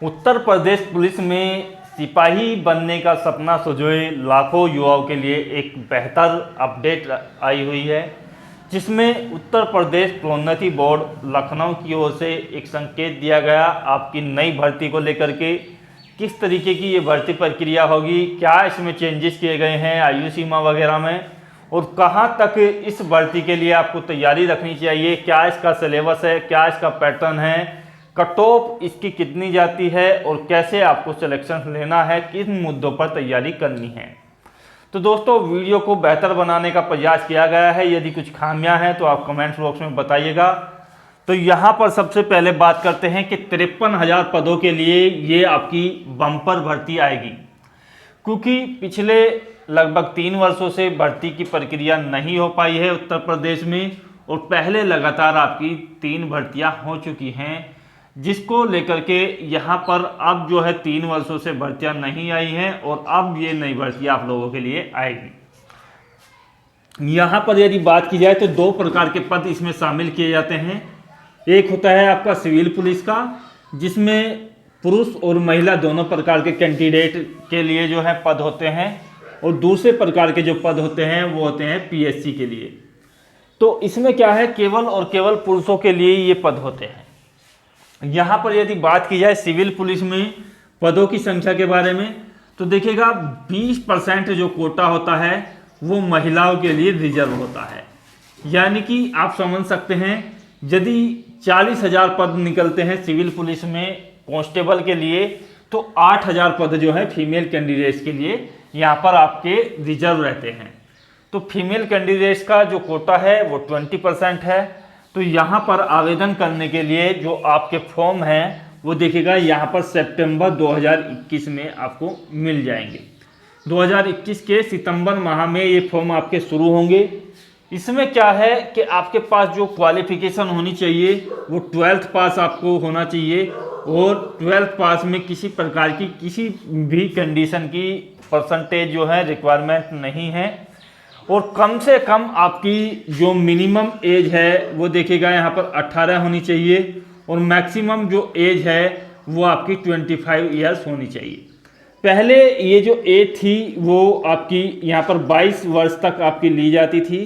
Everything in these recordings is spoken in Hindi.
उत्तर प्रदेश पुलिस में सिपाही बनने का सपना संजोए लाखों युवाओं के लिए एक बेहतर अपडेट आई हुई है, जिसमें उत्तर प्रदेश प्रोन्नति बोर्ड लखनऊ की ओर से एक संकेत दिया गया आपकी नई भर्ती को लेकर के। किस तरीके की ये भर्ती प्रक्रिया होगी, क्या इसमें चेंजेस किए गए हैं आयु सीमा वगैरह में, और कहाँ तक इस भर्ती के लिए आपको तैयारी रखनी चाहिए, क्या इसका सिलेबस है, क्या इसका पैटर्न है, कट ऑफ इसकी कितनी जाती है और कैसे आपको सिलेक्शन लेना है, किन मुद्दों पर तैयारी करनी है। तो दोस्तों, वीडियो को बेहतर बनाने का प्रयास किया गया है। यदि कुछ खामियां हैं तो आप कमेंट्स बॉक्स में बताइएगा। तो यहाँ पर सबसे पहले बात करते हैं कि 53,000 पदों के लिए ये आपकी बम्पर भर्ती आएगी, क्योंकि पिछले लगभग 3 वर्षों से भर्ती की प्रक्रिया नहीं हो पाई है उत्तर प्रदेश में, और पहले लगातार आपकी 3 भर्तियां हो चुकी हैं, जिसको लेकर के यहाँ पर अब जो है 3 वर्षों से भर्तियां नहीं आई हैं और अब ये नई भर्तियां आप लोगों के लिए आएगी। यहाँ पर यदि बात की जाए तो 2 प्रकार के पद इसमें शामिल किए जाते हैं। एक होता है आपका सिविल पुलिस का, जिसमें पुरुष और महिला दोनों प्रकार के कैंडिडेट के लिए जो है पद होते हैं, और दूसरे प्रकार के जो पद होते हैं वो होते हैं पीएससी के लिए। तो इसमें क्या है, केवल और केवल पुरुषों के लिए ये पद होते हैं। यहाँ पर यदि बात की जाए सिविल पुलिस में पदों की संख्या के बारे में, तो देखिएगा 20% जो कोटा होता है वो महिलाओं के लिए रिजर्व होता है। यानी कि आप समझ सकते हैं, यदि 40,000 पद निकलते हैं सिविल पुलिस में कांस्टेबल के लिए, तो 8,000 पद जो है फीमेल कैंडिडेट्स के लिए यहाँ पर आपके रिजर्व रहते हैं। तो फीमेल कैंडिडेट्स का जो कोटा है वो 20% है। तो यहाँ पर आवेदन करने के लिए जो आपके फॉर्म हैं वो देखिएगा यहाँ पर सितंबर 2021 में आपको मिल जाएंगे। 2021 के सितंबर माह में ये फॉर्म आपके शुरू होंगे। इसमें क्या है कि आपके पास जो क्वालिफिकेशन होनी चाहिए वो 12th पास आपको होना चाहिए, और 12th पास में किसी प्रकार की किसी भी कंडीशन की परसेंटेज जो है रिक्वायरमेंट नहीं है, और कम से कम आपकी जो मिनिमम एज है वो देखिएगा यहाँ पर 18 होनी चाहिए, और मैक्सिमम जो एज है वो आपकी 25 ईयर्स होनी चाहिए। पहले ये जो एज थी वो आपकी यहाँ पर 22 वर्ष तक आपकी ली जाती थी,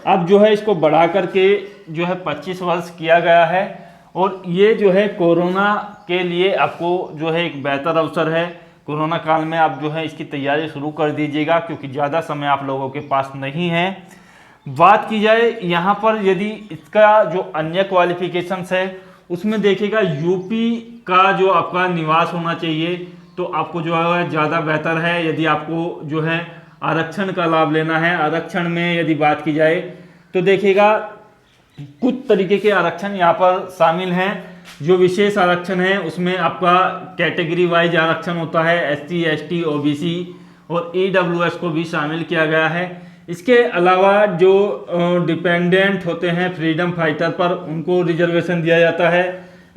अब जो है इसको बढ़ा करके जो है 25 वर्ष किया गया है। और ये जो है कोरोना के लिए आपको जो है एक बेहतर अवसर है। कोरोना काल में आप जो है इसकी तैयारी शुरू कर दीजिएगा, क्योंकि ज़्यादा समय आप लोगों के पास नहीं है। बात की जाए यहाँ पर यदि इसका जो अन्य क्वालिफिकेशंस है उसमें देखिएगा यूपी का जो आपका निवास होना चाहिए, तो आपको जो है ज़्यादा बेहतर है। यदि आपको जो है आरक्षण का लाभ लेना है, आरक्षण में यदि बात की जाए तो देखिएगा कुछ तरीके के आरक्षण यहाँ पर शामिल हैं। जो विशेष आरक्षण है उसमें आपका कैटेगरी वाइज आरक्षण होता है, SC ST OBC और EWS को भी शामिल किया गया है। इसके अलावा जो डिपेंडेंट होते हैं फ्रीडम फाइटर पर, उनको रिजर्वेशन दिया जाता है।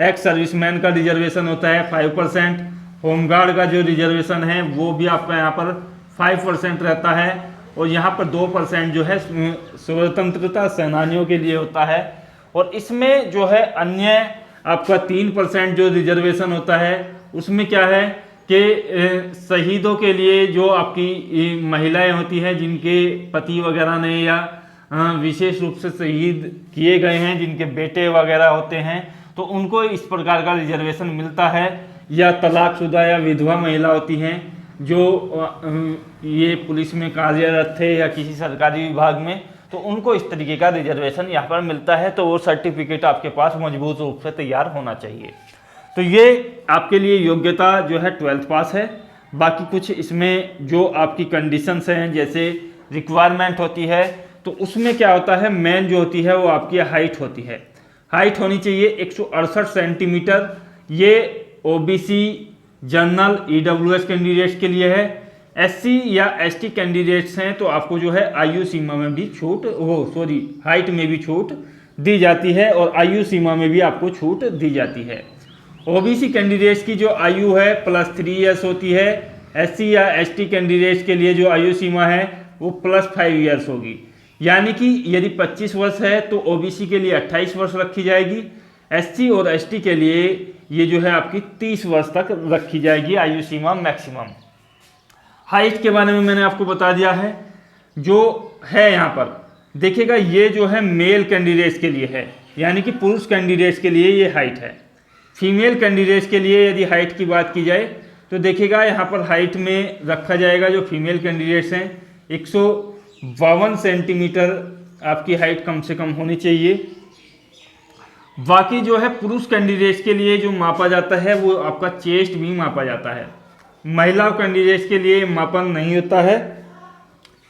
एक्स सर्विसमैन का रिजर्वेशन होता है 5%, होमगार्ड का जो रिजर्वेशन है वो भी आपका यहाँ पर 5% रहता है, और यहाँ पर 2% जो है स्वतंत्रता सेनानियों के लिए होता है। और इसमें जो है अन्य आपका 3% जो रिजर्वेशन होता है उसमें क्या है कि शहीदों के लिए जो आपकी महिलाएं होती हैं जिनके पति वगैरह ने या विशेष रूप से शहीद किए गए हैं, जिनके बेटे वगैरह होते हैं, तो उनको इस प्रकार का रिजर्वेशन मिलता है। या तलाकशुदा या विधवा महिला होती हैं जो ये पुलिस में कार्यरत थे या किसी सरकारी विभाग में, तो उनको इस तरीके का रिजर्वेशन यहाँ पर मिलता है। तो वो सर्टिफिकेट आपके पास मजबूत रूप से तैयार होना चाहिए। तो ये आपके लिए योग्यता जो है 12th पास है। बाकी कुछ इसमें जो आपकी कंडीशंस हैं, जैसे रिक्वायरमेंट होती है, तो उसमें क्या होता है, मेन जो होती है वो आपकी हाइट होती है। हाइट होनी चाहिए 168 सेंटीमीटर। ये OBC जनरल EWS कैंडिडेट्स के लिए है। SC या ST कैंडिडेट्स हैं तो आपको जो है आयु सीमा में भी छूट हाइट में भी छूट दी जाती है, और आयु सीमा में भी आपको छूट दी जाती है। OBC कैंडिडेट्स की जो आयु है +3 ईयर्स होती है। SC या ST कैंडिडेट्स के लिए जो आयु सीमा है वो +5 ईयर्स होगी। यानी कि यदि 25 वर्ष है तो OBC के लिए 28 वर्ष रखी जाएगी, SC और ST के लिए ये जो है आपकी 30 वर्ष तक रखी जाएगी आयु सीमा मैक्सिमम। हाइट के बारे में मैंने आपको बता दिया है। जो है यहाँ पर देखिएगा, ये जो है मेल कैंडिडेट्स के लिए है, यानी कि पुरुष कैंडिडेट्स के लिए ये हाइट है। फीमेल कैंडिडेट्स के लिए यदि हाइट की बात की जाए तो देखिएगा यहाँ पर हाइट में रखा जाएगा, जो फीमेल कैंडिडेट्स हैं 152 सेंटीमीटर आपकी हाइट कम से कम होनी चाहिए। बाकी जो है पुरुष कैंडिडेट्स के लिए जो मापा जाता है वो आपका चेस्ट भी मापा जाता है। महिला कैंडिडेट्स के लिए मापन नहीं होता है।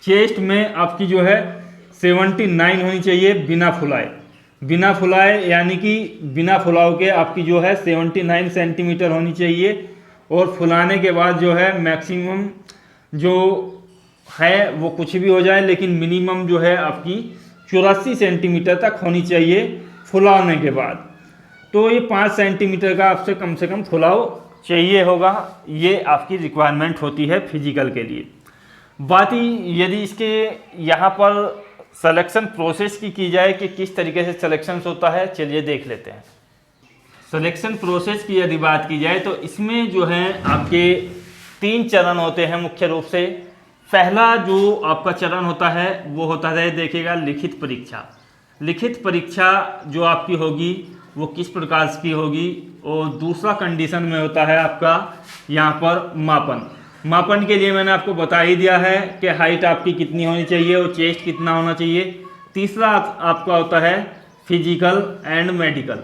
चेस्ट में आपकी जो है 79 होनी चाहिए बिना फुलाए। बिना फुलाए यानी कि बिना फुलाव के आपकी जो है 79 सेंटीमीटर होनी चाहिए, और फुलाने के बाद जो है मैक्सिमम जो है वो कुछ भी हो जाए, लेकिन मिनिमम जो है आपकी 84 सेंटीमीटर तक होनी चाहिए फुलाने के बाद। तो ये 5 सेंटीमीटर का आपसे कम से कम फुलाव चाहिए होगा, ये आपकी रिक्वायरमेंट होती है फिजिकल के लिए। बात ही यदि इसके यहाँ पर सिलेक्शन प्रोसेस की जाए कि किस तरीके से सिलेक्शन होता है, चलिए देख लेते हैं। सिलेक्शन प्रोसेस की यदि बात की जाए तो इसमें जो है आपके 3 चरण होते हैं मुख्य रूप से। पहला जो आपका चरण होता है वो होता है, देखिएगा, लिखित परीक्षा। लिखित परीक्षा जो आपकी होगी वो किस प्रकार की होगी, और दूसरा कंडीशन में होता है आपका यहाँ पर मापन। मापन के लिए मैंने आपको बता ही दिया है कि हाइट आपकी कितनी होनी चाहिए और चेस्ट कितना होना चाहिए। तीसरा आपका होता है फिजिकल एंड मेडिकल।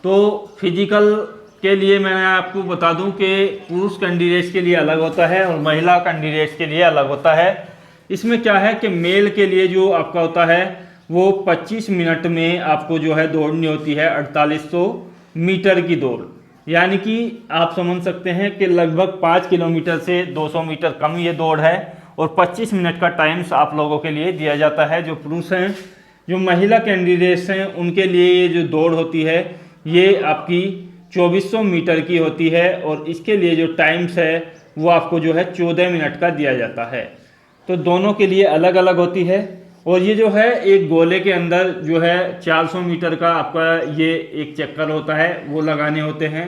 तो फिजिकल के लिए मैंने आपको बता दूं कि पुरुष कैंडिडेट्स के लिए अलग होता है और महिला कैंडिडेट्स के लिए अलग होता है। इसमें क्या है कि मेल के लिए जो आपका होता है वो 25 मिनट में आपको जो है दौड़नी होती है 4800 मीटर की दौड़, यानी कि आप समझ सकते हैं कि लगभग 5 किलोमीटर से 200 मीटर कम ये दौड़ है, और 25 मिनट का टाइम्स आप लोगों के लिए दिया जाता है जो पुरुष हैं। जो महिला कैंडिडेट्स हैं उनके लिए ये जो दौड़ होती है ये आपकी 2400 मीटर की होती है, और इसके लिए जो टाइम्स है वो आपको जो है 14 मिनट का दिया जाता है। तो दोनों के लिए अलग अलग होती है। और ये जो है एक गोले के अंदर जो है 400 मीटर का आपका ये एक चक्कर होता है वो लगाने होते हैं।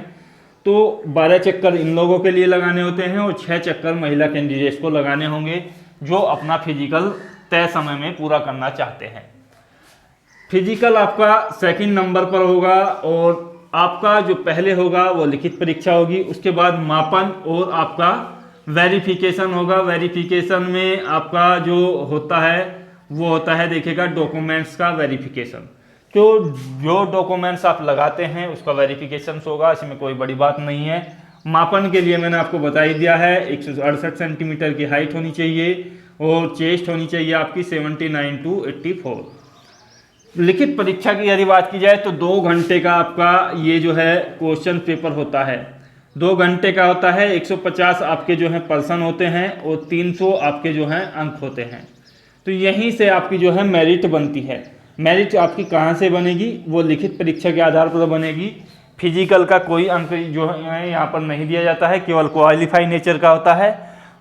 तो 12 चक्कर इन लोगों के लिए लगाने होते हैं और 6 चक्कर महिला कैंडिडेट्स को लगाने होंगे जो अपना फिजिकल तय समय में पूरा करना चाहते हैं। फिजिकल आपका सेकंड नंबर पर होगा, और आपका जो पहले होगा वो लिखित परीक्षा होगी, उसके बाद मापन और आपका वेरिफिकेशन होगा। वेरिफिकेशन में आपका जो होता है वो होता है, देखिएगा, डॉक्यूमेंट्स का वेरिफिकेशन। तो जो डॉक्यूमेंट्स आप लगाते हैं उसका वेरिफिकेशन होगा, इसमें कोई बड़ी बात नहीं है। मापन के लिए मैंने आपको बता ही दिया है 168 सेंटीमीटर की हाइट होनी चाहिए और चेस्ट होनी चाहिए आपकी 79 to 84। लिखित परीक्षा की यदि बात की जाए तो 2 घंटे का आपका ये जो है क्वेश्चन पेपर होता है। 2 घंटे का होता है। 150 आपके जो है पर्सन होते हैं और 300 आपके जो हैं अंक होते हैं। तो यहीं से आपकी जो है मेरिट बनती है। मेरिट आपकी कहाँ से बनेगी, वो लिखित परीक्षा के आधार पर बनेगी। फिजिकल का कोई अंक जो है यहाँ पर नहीं दिया जाता है, केवल क्वालिफाई नेचर का होता है।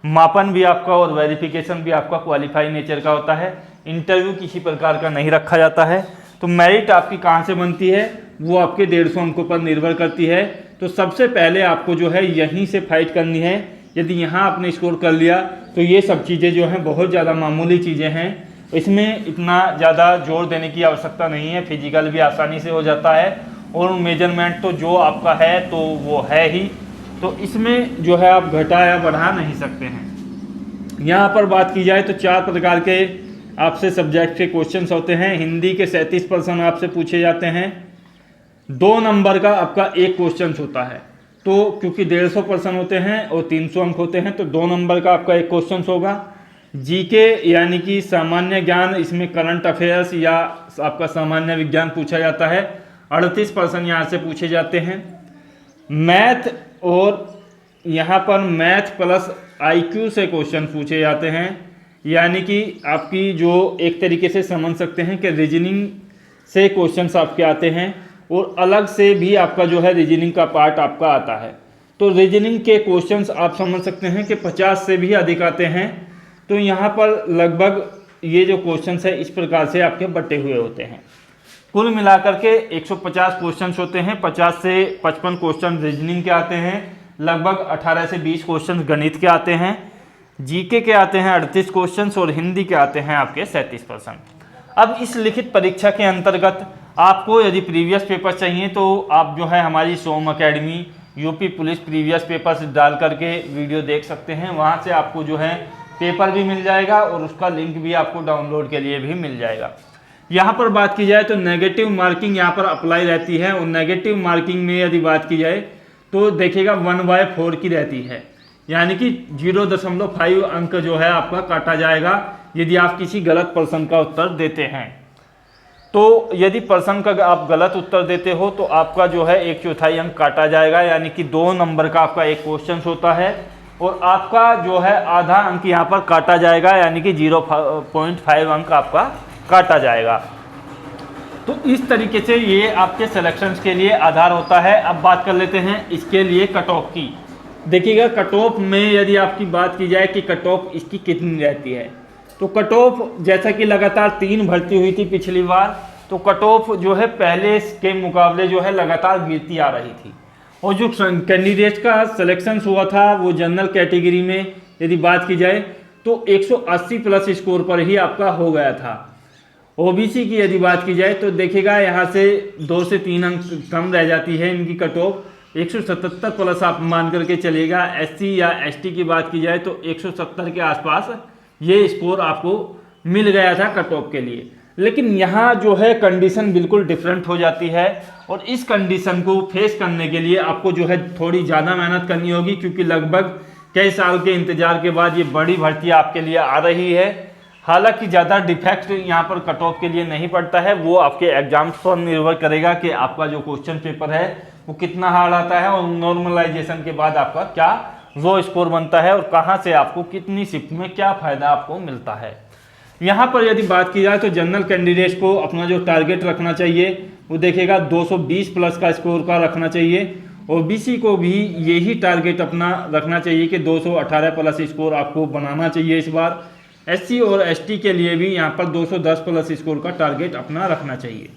मापन भी आपका और वेरिफिकेशन भी आपका क्वालिफाई नेचर का होता है। इंटरव्यू किसी प्रकार का नहीं रखा जाता है। तो मेरिट आपकी कहाँ से बनती है वो आपके 150 अंकों पर निर्भर करती है। तो सबसे पहले आपको जो है यहीं से फाइट करनी है। यदि यहाँ आपने स्कोर कर लिया तो ये सब चीज़ें जो हैं बहुत ज़्यादा मामूली चीज़ें हैं, इसमें इतना ज़्यादा जोर देने की आवश्यकता नहीं है। फिजिकल भी आसानी से हो जाता है और मेजरमेंट तो जो आपका है तो वो है ही, तो इसमें जो है आप घटा या बढ़ा नहीं सकते हैं। यहाँ पर बात की जाए तो 4 प्रकार के आपसे सब्जेक्ट के क्वेश्चंस होते हैं। हिंदी के 37% आपसे पूछे जाते हैं। 2 नंबर का आपका एक क्वेश्चन होता है। तो क्योंकि 150% होते हैं और 300 अंक होते हैं तो 2 नंबर का आपका एक क्वेश्चन होगा। जीके यानी कि सामान्य ज्ञान, इसमें करंट अफेयर्स या आपका सामान्य विज्ञान पूछा जाता है। 38% यहाँ से पूछे जाते हैं। मैथ, और यहाँ पर मैथ प्लस आईक्यू से क्वेश्चन पूछे जाते हैं, यानी कि आपकी जो एक तरीके से समझ सकते हैं कि रीजनिंग से क्वेश्चंस आपके आते हैं और अलग से भी आपका जो है रीजनिंग का पार्ट आपका आता है। तो रीजनिंग के क्वेश्चंस आप समझ सकते हैं कि 50 से भी अधिक आते हैं। तो यहाँ पर लगभग ये जो क्वेश्चंस है इस प्रकार से आपके बटे हुए होते हैं। कुल मिलाकर के 150 क्वेश्चन होते हैं। 50 से 55 क्वेश्चन रीजनिंग के आते हैं, लगभग 18 से 20 क्वेश्चन गणित के आते हैं, जीके के आते हैं 38 क्वेश्चन और हिंदी के आते हैं आपके 37%। अब इस लिखित परीक्षा के अंतर्गत आपको यदि प्रीवियस पेपर चाहिए तो आप जो है हमारी Som academy UP police previous papers डाल करके वीडियो देख सकते हैं। वहाँ से आपको जो है पेपर भी मिल जाएगा और उसका लिंक भी आपको डाउनलोड के लिए भी मिल जाएगा। यहाँ पर बात की जाए तो नेगेटिव मार्किंग यहाँ पर अप्लाई रहती है, और नेगेटिव मार्किंग में यदि बात की जाए तो देखिएगा 1/4 की रहती है, यानी कि 0.5 अंक जो है आपका काटा जाएगा यदि आप किसी गलत प्रश्न का उत्तर देते हैं। तो यदि प्रश्न का आप गलत उत्तर देते हो तो आपका जो है 1/4 अंक काटा जाएगा, यानी कि 2 नंबर का आपका एक क्वेश्चन होता है और आपका जो है आधा अंक यहाँ पर काटा जाएगा, यानी कि 0.5 अंक आपका काटा जाएगा। तो इस तरीके से ये आपके सिलेक्शंस के लिए आधार होता है। अब बात कर लेते हैं इसके लिए कट ऑफ की। देखिएगा कट ऑफ में यदि आपकी बात की जाए कि कट ऑफ इसकी कितनी रहती है, तो कट ऑफ जैसा कि लगातार 3 भर्ती हुई थी पिछली बार, तो कट ऑफ जो है पहले के मुकाबले जो है लगातार गिरती आ रही थी। और जो कैंडिडेट का सिलेक्शन हुआ था वो जनरल कैटेगरी में यदि बात की जाए तो 180 प्लस स्कोर पर ही आपका हो गया था। ओबीसी की यदि बात की जाए तो देखिएगा यहाँ से 2 से 3 अंक कम रह जाती है इनकी कट ऑफ, 177 प्लस आप मान करके चलेगा। एससी या एसटी की बात की जाए तो 170 के आसपास ये स्कोर आपको मिल गया था कट ऑफ के लिए। लेकिन यहाँ जो है कंडीशन बिल्कुल डिफरेंट हो जाती है, और इस कंडीशन को फेस करने के लिए आपको जो है थोड़ी ज़्यादा मेहनत करनी होगी, क्योंकि लगभग कई साल के इंतजार के बाद ये बड़ी भर्ती आपके लिए आ रही है। हालांकि ज़्यादा डिफेक्ट यहाँ पर कट ऑफ के लिए नहीं पड़ता है, वो आपके एग्जाम्स पर निर्भर करेगा कि आपका जो क्वेश्चन पेपर है वो कितना हार्ड आता है और नॉर्मलाइजेशन के बाद आपका क्या वो स्कोर बनता है और कहाँ से आपको कितनी शिफ्ट में क्या फ़ायदा आपको मिलता है। यहाँ पर यदि बात की जाए तो जनरल कैंडिडेट को अपना जो टारगेट रखना चाहिए वो देखिएगा 220 प्लस का स्कोर का रखना चाहिए। ओबीसी को भी यही टारगेट अपना रखना चाहिए कि 218 प्लस स्कोर आपको बनाना चाहिए इस बार। एससी और एसटी के लिए भी यहाँ पर 210 प्लस स्कोर का टारगेट अपना रखना चाहिए।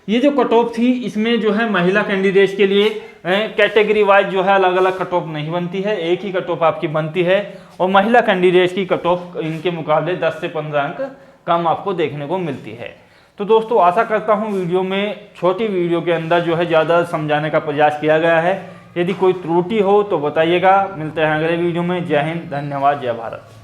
ये जो कट ऑफ थी इसमें जो है महिला कैंडिडेट्स के लिए कैटेगरी वाइज जो है अलग अलग कट ऑफ नहीं बनती है, एक ही कट ऑफ आपकी बनती है, और महिला कैंडिडेट्स की कट ऑफ इनके मुकाबले 10 से 15 अंक कम आपको देखने को मिलती है। तो दोस्तों आशा करता हूँ वीडियो में छोटी वीडियो के अंदर जो है ज़्यादा समझाने का प्रयास किया गया है। यदि कोई त्रुटि हो तो बताइएगा। मिलते हैं अगले वीडियो में। जय हिंद, धन्यवाद, जय भारत।